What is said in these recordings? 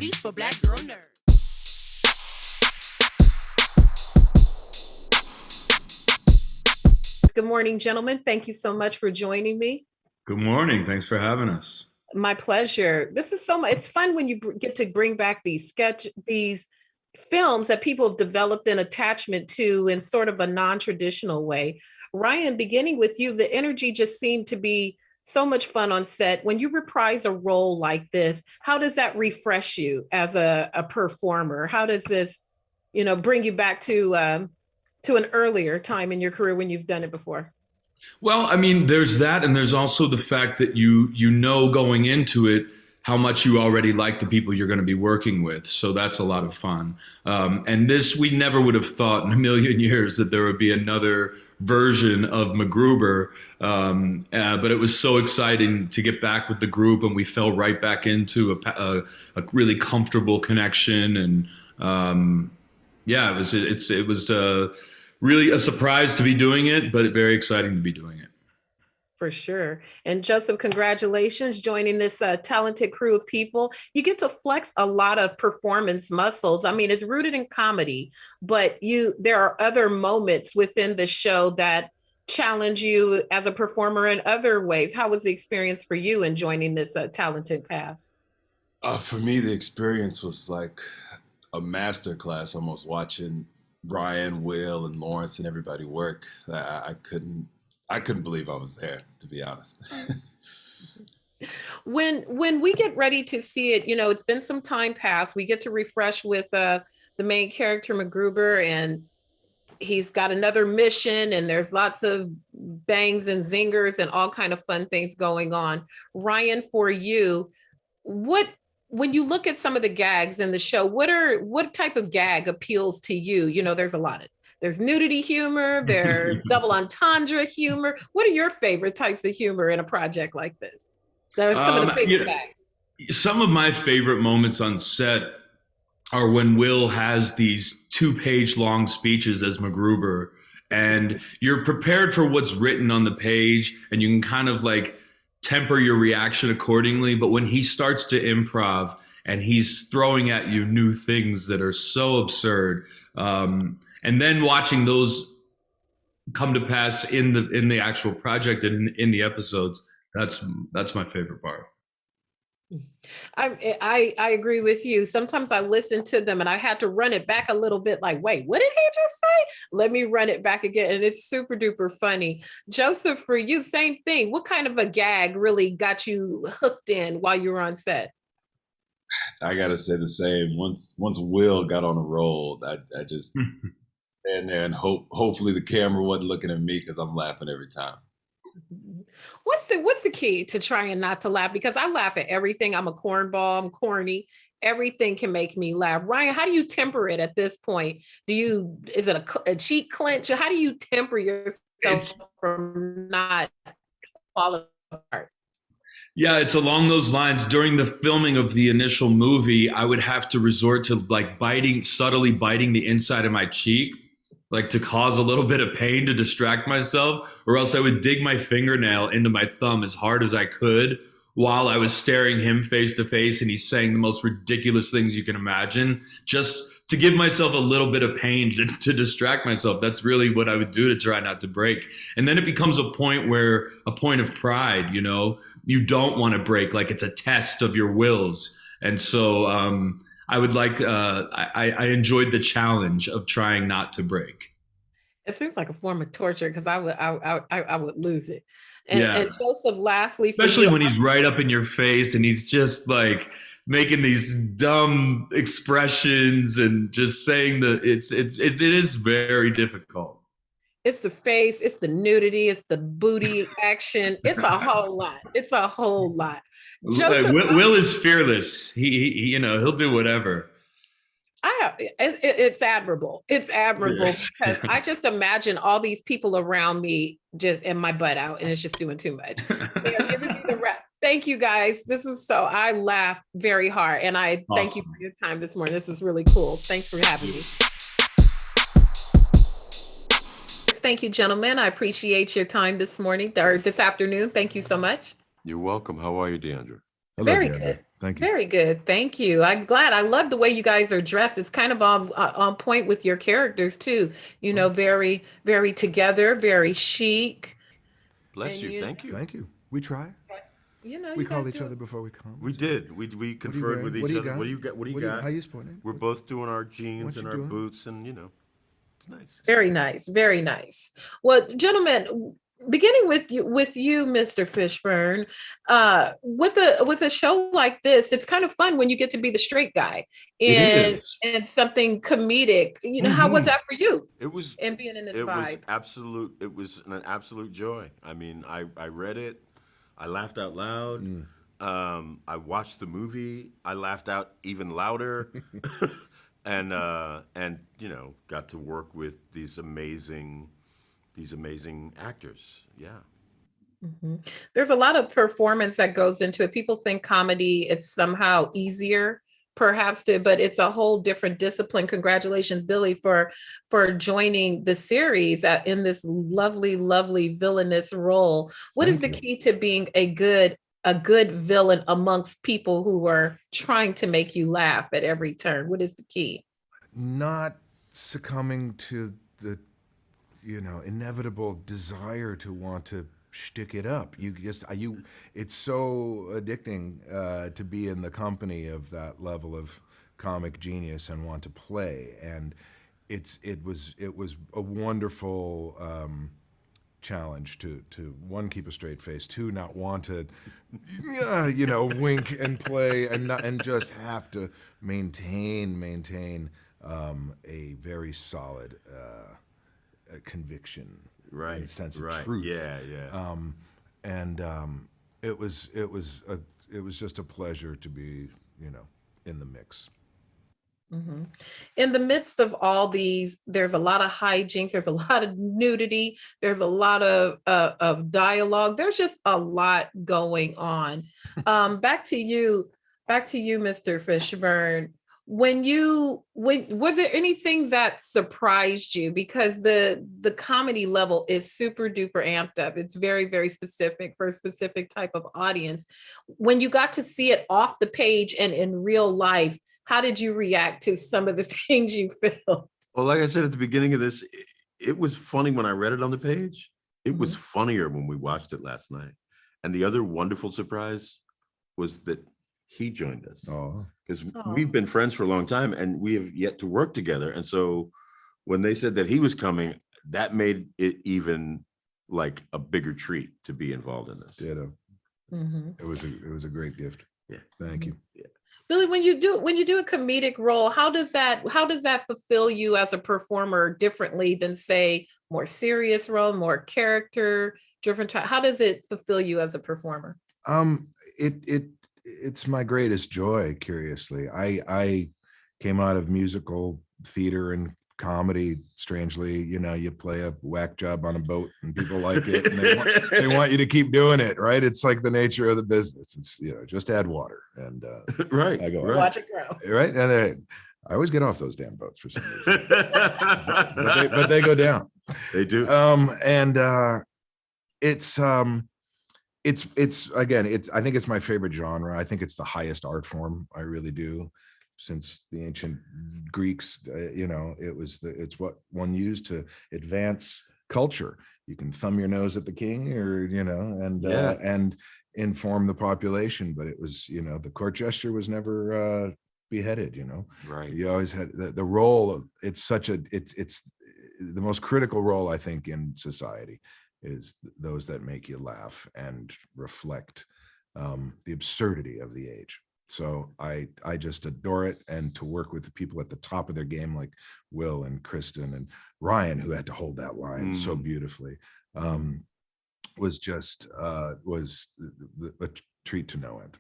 booties for black girl nerds. Good morning, gentlemen. Thank you so much for joining me. Good morning. Thanks for having us. My pleasure. This is so much. It's fun when you get to bring back these films that people have developed an attachment to in sort of a non-traditional way. Ryan, beginning with you, the energy just seemed to be so much fun on set. When you reprise a role like this, how does that refresh you as a performer? How does this, bring you back to an earlier time in your career when you've done it before? Well, I mean, there's that, and there's also the fact that you know going into it how much you already like the people you're going to be working with. So that's a lot of fun. And this, we never would have thought in a million years that there would be another version of MacGruber. But it was so exciting to get back with the group, and we fell right back into a really comfortable connection. And yeah, it was really a surprise to be doing it, but very exciting to be doing it. For sure. And Joseph, congratulations joining this talented crew of people. You get to flex a lot of performance muscles. I mean, it's rooted in comedy, but there are other moments within the show that challenge you as a performer in other ways. How was the experience for you in joining this talented cast? For me, the experience was like a master class, almost watching Brian, Will, and Laurence and everybody work. I couldn't believe I was there, to be honest. When we get ready to see it, it's been some time past. We get to refresh with the main character, MacGruber, and he's got another mission, and there's lots of bangs and zingers and all kind of fun things going on. Ryan, for you, when you look at some of the gags in the show, what type of gag appeals to you? There's nudity humor, there's double entendre humor. What are your favorite types of humor in a project like this? There are some of the favorite gags. Some of my favorite moments on set are when Will has these 2-page long speeches as MacGruber, and you're prepared for what's written on the page, and you can kind of like temper your reaction accordingly. But when he starts to improv and he's throwing at you new things that are so absurd, and then watching those come to pass in the actual project and in the episodes, that's my favorite part. I agree with you. Sometimes I listen to them and I had to run it back a little bit like, wait, what did he just say? Let me run it back again. And it's super duper funny. Joseph, for you, same thing. What kind of a gag really got you hooked in while you were on set? I got to say the same. Once Will got on a roll, I just stand there and hopefully the camera wasn't looking at me because I'm laughing every time. What's the key to trying not to laugh? Because I laugh at everything. I'm a cornball. I'm corny. Everything can make me laugh. Ryan, how do you temper it at this point? Is it a cheek clench? How do you temper yourself from not falling apart? Yeah, it's along those lines. During the filming of the initial movie, I would have to resort to like subtly biting the inside of my cheek, like to cause a little bit of pain to distract myself, or else I would dig my fingernail into my thumb as hard as I could while I was staring him face to face and he's saying the most ridiculous things you can imagine, just to give myself a little bit of pain to distract myself. That's really what I would do to try not to break. And then it becomes a point of pride, you don't want to break, like it's a test of your wills. And so I would I enjoyed the challenge of trying not to break. It seems like a form of torture because I would lose it. And Joseph, lastly, especially when he's right up in your face and he's just like making these dumb expressions and just saying that it is very difficult. It's the face, it's the nudity, it's the booty action. It's a whole lot. Joseph, Will is fearless. He'll do whatever. It's admirable. It's admirable Yes. Because I just imagine all these people around me just in my butt out, and it's just doing too much. They are giving me the rep. Thank you guys. I laughed very hard, and I thank you for your time this morning. This is really cool. Thanks for having me. Thank you, gentlemen. I appreciate your time this morning or this afternoon. Thank you so much. You're welcome. How are you, Jeandra? Very good. Thank you. Very good. Thank you. I'm glad. I love the way you guys are dressed. It's kind of on point with your characters too. You know, very, very together, very chic. Bless And you. Thank you. Thank you. We try. You know, We you call guys each do other it. before we come. We did. We conferred with each other. What do you got? What do you got? How you sporting? We're both doing our jeans What and you our doing? boots, and it's nice. Very nice. Very nice. Well, gentlemen, beginning with you, Mr. Fishburne, with a show like this, it's kind of fun when you get to be the straight guy It is. and something comedic. You know, how was that for you? It was. And being in this It was vibe. absolute. It was an absolute joy. I mean, I read it. I laughed out loud. I watched the movie. I laughed out even louder, and got to work with these amazing actors. Yeah. Mhm. There's a lot of performance that goes into it. People think comedy is somehow easier, perhaps, but it's a whole different discipline. Congratulations, Billy, for joining the series in this lovely, lovely villainous role. What is the key to being a good villain amongst people who are trying to make you laugh at every turn? What is the key? Not succumbing to the inevitable desire to want to shtick it up. It's so addicting to be in the company of that level of comic genius and want to play. And it was a wonderful challenge to one, keep a straight face, two, not want to wink and play and just have to maintain a very solid conviction, and sense of truth. Yeah. It was just a pleasure to be in the mix. Mhm. In the midst of all these, there's a lot of hijinks, there's a lot of nudity, there's a lot of dialogue, there's just a lot going on. Back to you, Mr. Fishburne. When was there anything that surprised you? Because the comedy level is super duper amped up. It's very, very specific for a specific type of audience. When you got to see it off the page and in real life, how did you react to some of the things you feel? Well, like I said at the beginning of this, it was funny when I read it on the page. It was funnier when we watched it last night. And the other wonderful surprise was that he joined us. Because we've been friends for a long time and we have yet to work together. And so when they said that he was coming, that made it even like a bigger treat to be involved in this. Ditto. It was a great gift. Yeah. Thank you. Yeah. Billy, when you do a comedic role, how does that fulfill you as a performer differently than, say, more serious role, more character driven? How does it fulfill you as a performer? It's my greatest joy, curiously. I came out of musical theater and comedy, strangely. You play a whack job on a boat and people like it and they want you to keep doing it, right? It's like the nature of the business. It's just add water and right. I go Watch it grow. right, and I always get off those damn boats for some reason, but they go down. They do. It's again, I think it's my favorite genre. I think it's the highest art form. I really do. Since the ancient Greeks, it's what one used to advance culture. You can thumb your nose at the king, or and inform the population. But it was, the court gesture was never beheaded. Right. You always had the role of it's the most critical role, I think, in society is those that make you laugh and reflect the absurdity of the age. So I just adore it, and to work with the people at the top of their game like Will and Kristen and Ryan, who had to hold that line so beautifully, was a treat to no end.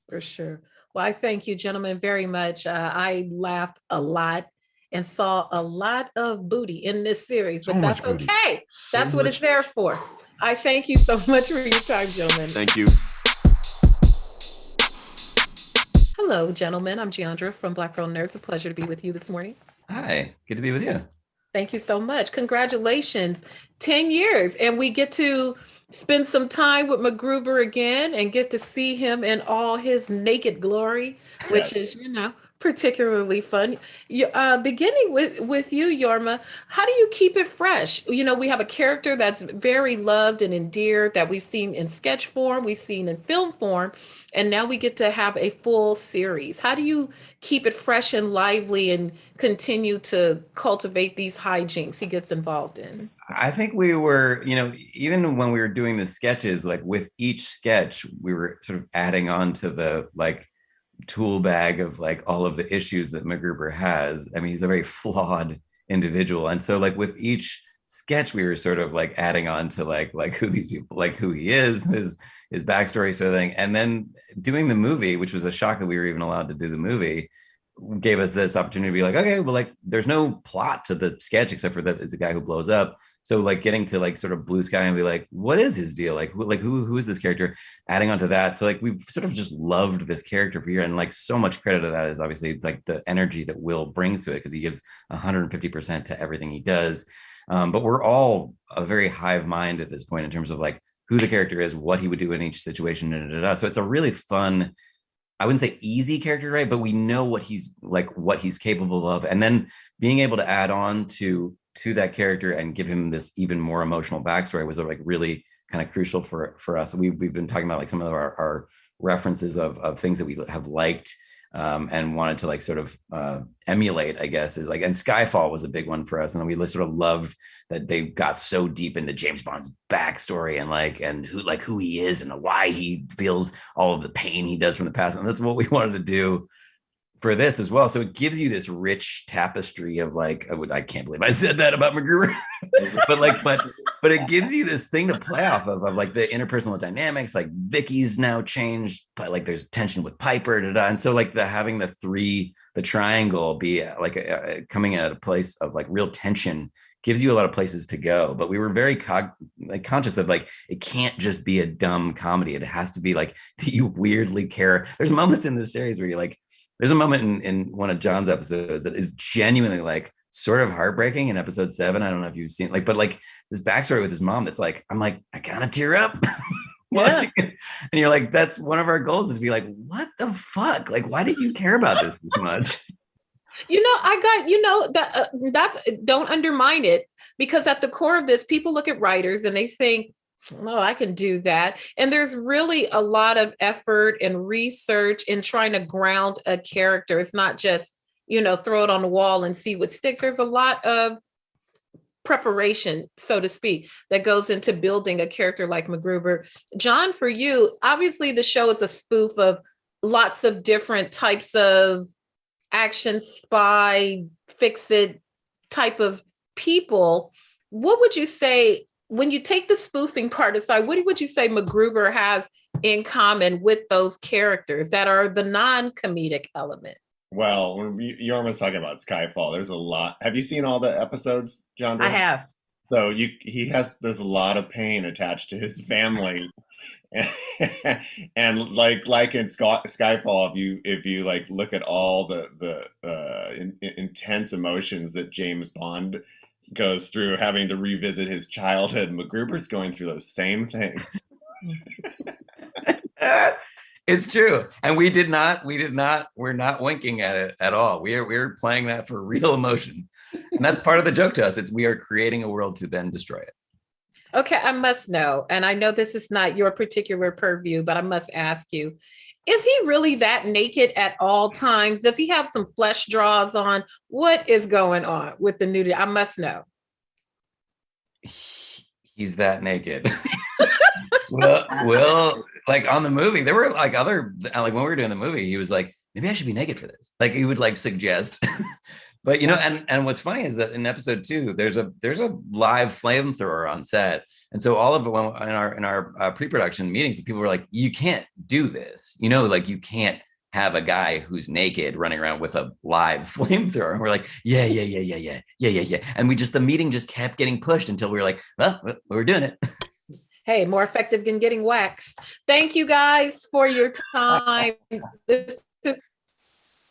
For sure. Well, I thank you, gentlemen, very much. I laughed a lot and saw a lot of booty in this series, but that's okay. That's what it's there for. I thank you so much for your time, gentlemen. Thank you. Hello, gentlemen. I'm Jeandra from Black Girl Nerds. A pleasure to be with you this morning. Hi, good to be with you. Thank you so much. Congratulations. 10 years. And we get to spend some time with MacGruber again and get to see him in all his naked glory, which is, particularly fun. Beginning with you, Jorma, how do you keep it fresh? We have a character that's very loved and endeared that we've seen in sketch form, we've seen in film form, and now we get to have a full series. How do you keep it fresh and lively and continue to cultivate these hijinks he gets involved in? I think we were, even when we were doing the sketches, like with each sketch, we were sort of adding on to the tool bag of all of the issues that MacGruber has. I mean, he's a very flawed individual. And so with each sketch, we were sort of adding on to who these people, who he is, his backstory sort of thing. And then doing the movie, which was a shock that we were even allowed to do the movie, gave us this opportunity to be okay, well, there's no plot to the sketch except for that it's a guy who blows up. So getting to sort of blue sky and be what is his deal? Who is this character? Adding on to that. So we've sort of just loved this character for years. And so much credit to that is obviously the energy that Will brings to it, because he gives 150% to everything he does. But we're all a very hive mind at this point in terms of who the character is, what he would do in each situation. So it's a really fun, I wouldn't say easy character, right? But we know what he's capable of. And then being able to add on to that character and give him this even more emotional backstory was really kind of crucial for us. We've been talking about some of our references of things that we have liked and wanted to sort of emulate, I guess, is and Skyfall was a big one for us. And we sort of loved that they got so deep into James Bond's backstory and who he is and why he feels all of the pain he does from the past. And that's what we wanted to do for this as well. So it gives you this rich tapestry of I can't believe I said that about MacGruber, but it gives you this thing to play off of the interpersonal dynamics. Vicky's now changed, but there's tension with Piper, and so having the triangle be coming at a place of real tension gives you a lot of places to go. But we were very conscious of it can't just be a dumb comedy. It has to be that you weirdly care. There's moments in this series where you're there's a moment in one of John's episodes that is genuinely sort of heartbreaking in episode 7. I don't know if you've seen but this backstory with his mom that's I gotta tear up. Yeah. And you're that's one of our goals is to be what the fuck? Why did you care about this much? I got, that don't undermine it, because at the core of this, people look at writers and they think, oh, I can do that. And there's really a lot of effort and research in trying to ground a character. It's not just, throw it on the wall and see what sticks. There's a lot of preparation, so to speak, that goes into building a character like MacGruber. John, for you, obviously the show is a spoof of lots of different types of action, spy, fix-it type of people. What would you say, when you take the spoofing part aside, what would you say MacGruber has in common with those characters that are the non-comedic element? Well, when Jorma's talking about Skyfall, there's a lot. Have you seen all the episodes, Jeandra? I have. So there's a lot of pain attached to his family. And like in Skyfall, if you look at all the intense emotions that James Bond goes through, having to revisit his childhood, MacGruber's going through those same things. It's true. And we're not winking at it at all. We're playing that for real emotion. And that's part of the joke to us. We are creating a world to then destroy it. Okay, I must know, and I know this is not your particular purview, but I must ask you, is he really that naked at all times? Does he have some flesh draws on? What is going on with the nudity? I must know. He's that naked. Well, on the movie, there were when we were doing the movie, he was maybe I should be naked for this. He would suggest. But and what's funny is that in episode 2, there's a live flamethrower on set, and so all of it in our pre-production meetings, people were you can't do this, you can't have a guy who's naked running around with a live flamethrower. And we're yeah, and the meeting just kept getting pushed until we were well, we're doing it. Hey, more effective than getting waxed. Thank you guys for your time. This is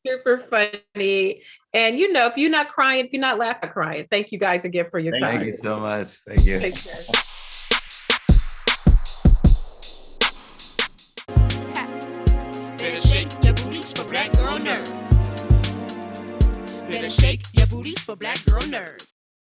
super funny. And if you're not crying, if you're not laughing, crying. Thank you guys again for your time. Thank you so much. Thank you. Take care. Better shake your booties for black girl nerds.